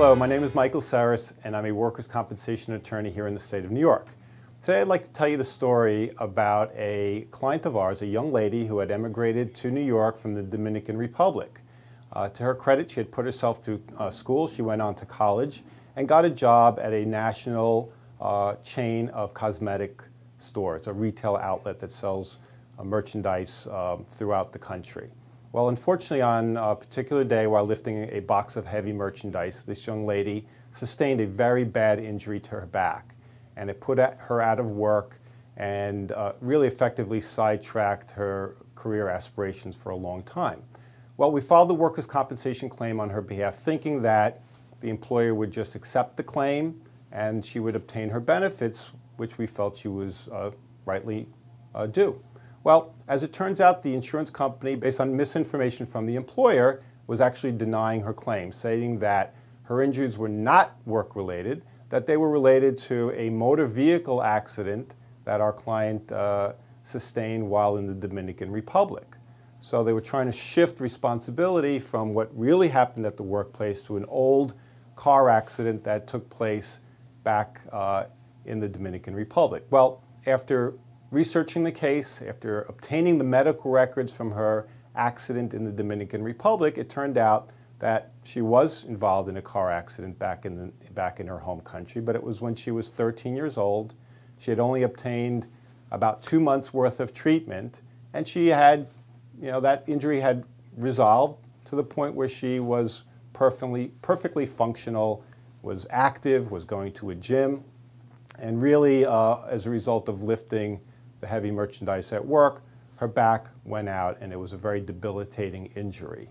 Hello, my name is Pyrros Serres, and I'm a workers' compensation attorney here in the state of New York. Today I'd like to tell you the story about a client of ours, a young lady who had emigrated to New York from the Dominican Republic. To her credit, she had put herself through school, she went on to college, and got a job at a national chain of cosmetic stores, a retail outlet that sells merchandise throughout the country. Well, unfortunately, on a particular day while lifting a box of heavy merchandise, this young lady sustained a very bad injury to her back. And it put her out of work and really effectively sidetracked her career aspirations for a long time. Well, we filed the workers' compensation claim on her behalf, thinking that the employer would just accept the claim and she would obtain her benefits, which we felt she was rightly due. Well, as it turns out, the insurance company, based on misinformation from the employer, was actually denying her claim, saying that her injuries were not work-related, that they were related to a motor vehicle accident that our client sustained while in the Dominican Republic. So they were trying to shift responsibility from what really happened at the workplace to an old car accident that took place back in the Dominican Republic. Well, after researching the case, after obtaining the medical records from her accident in the Dominican Republic, it turned out that she was involved in a car accident back in her home country, but it was when she was 13 years old. She had only obtained about 2 months' worth of treatment, and she had, that injury had resolved to the point where she was perfectly functional, was active, was going to a gym, and really, as a result of lifting the heavy merchandise at work, her back went out and it was a very debilitating injury.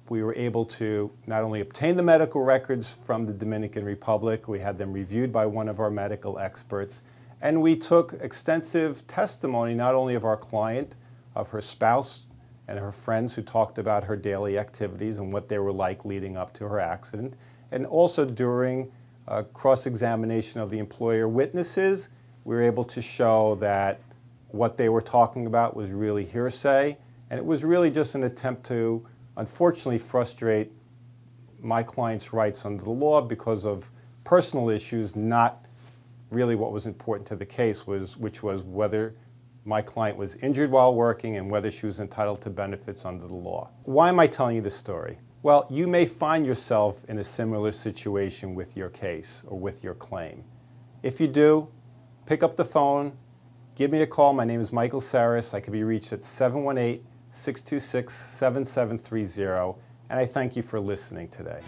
We were able to not only obtain the medical records from the Dominican Republic, we had them reviewed by one of our medical experts, and we took extensive testimony not only of our client, of her spouse and her friends who talked about her daily activities and what they were like leading up to her accident, and also during cross-examination of the employer witnesses, we were able to show that what they were talking about was really hearsay, and it was really just an attempt to, unfortunately, frustrate my client's rights under the law because of personal issues, not really what was important to the case, which was whether my client was injured while working and whether she was entitled to benefits under the law. Why am I telling you this story? Well, you may find yourself in a similar situation with your case or with your claim. If you do, pick up the phone, give me a call. My name is Pyrros Serres. I can be reached at 718-626-7730, and I thank you for listening today.